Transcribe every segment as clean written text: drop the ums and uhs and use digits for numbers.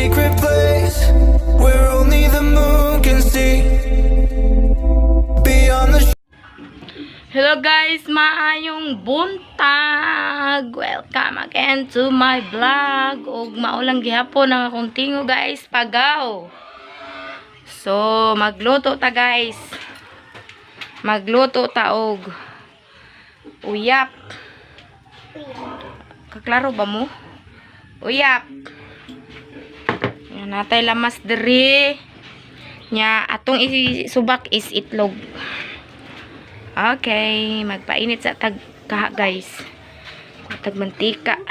secret place where only the moon can see. Beyond the Hello guys, maayong buntag. Welcome again to my vlog. Ug maulang gihapon ang akong tingo guys, pagaw. So, magluto ta guys. Magluto ta og uyap. Kaklaro ba mo? Uyap. Yan natay lamas diri. Nya atong isubak is itlog. Okay, magpainit sa tagkaha guys. Tag mantika.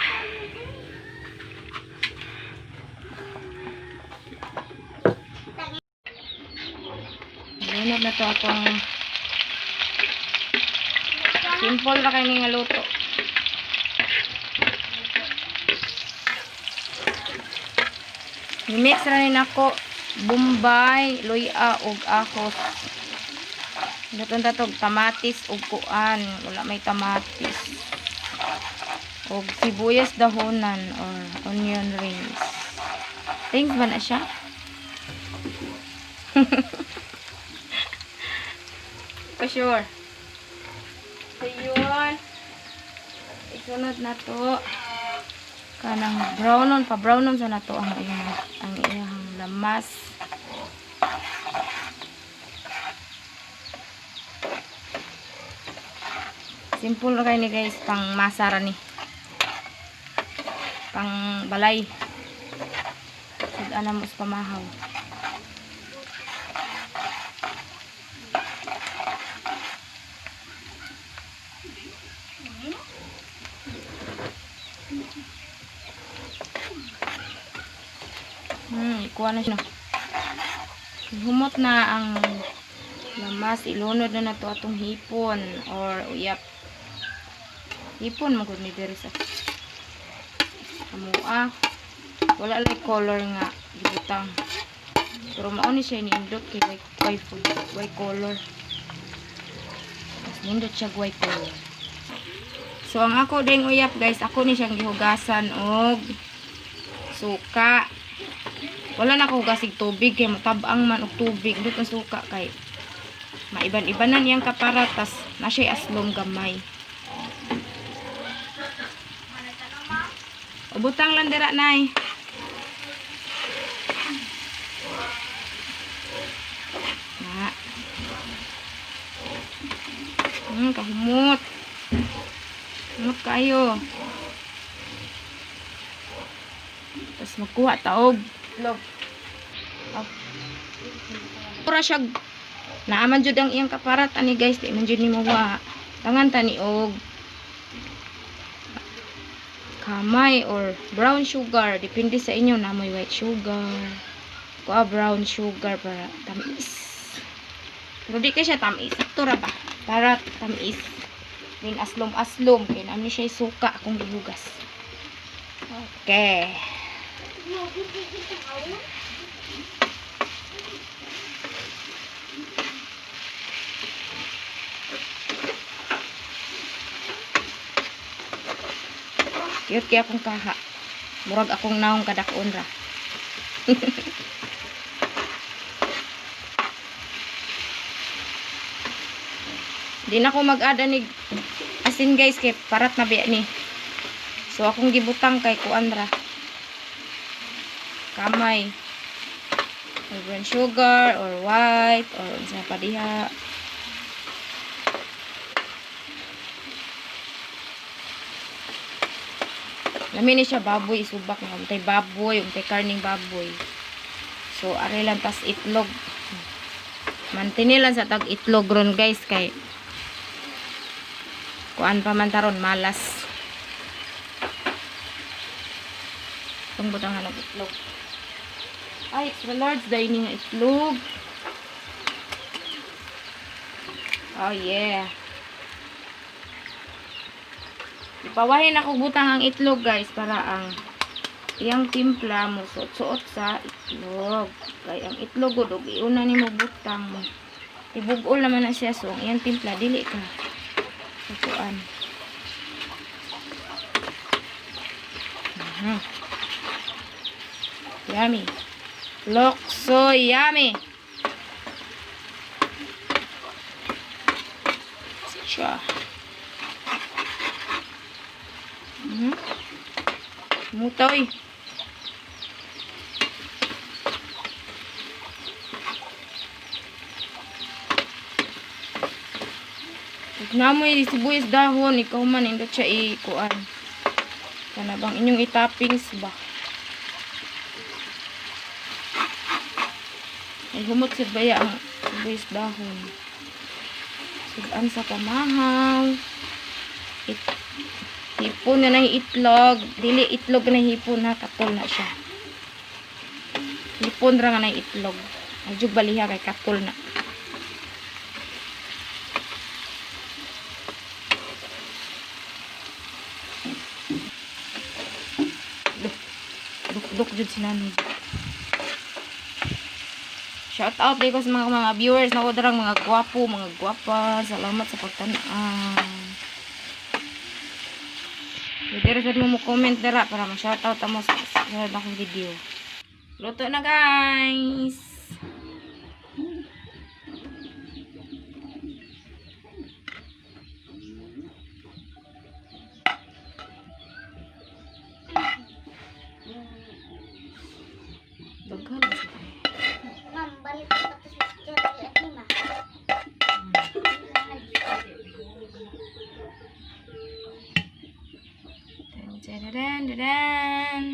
Lunod na to atong simple ra kay nga luto. Mix ra ni nako bombay, luya ug ahos. Datong tatog tamatis ug kuan, wala may tamatis. Ug sibuyas dahonan or onion rings. Thanks ba na siya? For sure. So yun. Isunod na to. Kanang brownon, pa-brownon sa na to ang iyang lamas. Simple ra kay ni guys, pang masara ni. Pang balay. Sada na mo pamahaw. Ikuha na siya. Humot na ang lamas, ilunod na to atong hipon or uyap. Hipon magud ni diri sa amua. Wala like color nga gibutang. Pero mao ni siya niindot kay white food, white color. Mas niindot siya white color. So ang ako ding uyap guys, ako ni siyang gihugasan og suka. Wala na ako hugasig tubig kay matabang man og tubig dito ang suka kay maiban-ibanan iyang kaparatas na siya aslom gamay. Ubutang lang dira nay. Na. Kahumot. Humot kayo. Tapos magkuha taog. Log. Pura siya. Naaman jud ang iyang kaparat ani guys, di man jud ni mawa. Tangan tani og kamay or brown sugar, depende sa inyo na may white sugar. Kuha brown sugar para tamis. Pero di kay siya tamis, sakto ra ba? Para tamis. Din aslom-aslom kay namin siya suka akong gihugas. Okay. Cute kaya akong kaha. Murag akong naong kadakon ra. Di na ako mag-ada ni asin guys kay parat na biya ni. So akong gibutang kay kuan ra. Kamay. Or brown sugar or white or unsa pa diha. Lami ni siya baboy isubak nga untay baboy, untay karning baboy. So ari lang tas itlog. Mantini lang sa tag itlog ron guys kay kuan pa man taron malas. Tong butang hanap itlog. Ay, extra large dahil nga itlog. Oh yeah. Ipawahin ako butang ang itlog guys para ang iyang timpla mo suot-suot sa itlog. Kaya ang itlog og iuna nimo butang mo. Ibugol naman na siya so ang iyang timpla dili ka. Sukuan. Yummy. Look so yummy. Siya. Mutoy. Namoy sibuyas dahon, ikaw man indot siya ikuan. Kana bang inyong itoppings ba? Ay humot sa baya ang sibuyas dahon. Sudan sa pamahaw. Hipon na ng itlog. Dili itlog na hipon na, katol na siya. Hipon ra nga na itlog. Medyo baliha kay katol na. Duk jud si nanay. Shout out dito sa mga viewers na ko darang mga gwapo, mga gwapa. Salamat sa pagtan-an. Pwede rin mo comment dira para ma-shout out mo sa akong video. Luto na guys. Daghan na siya. Ma'am, balik ko sa sister at lima. Dan dan dan dan.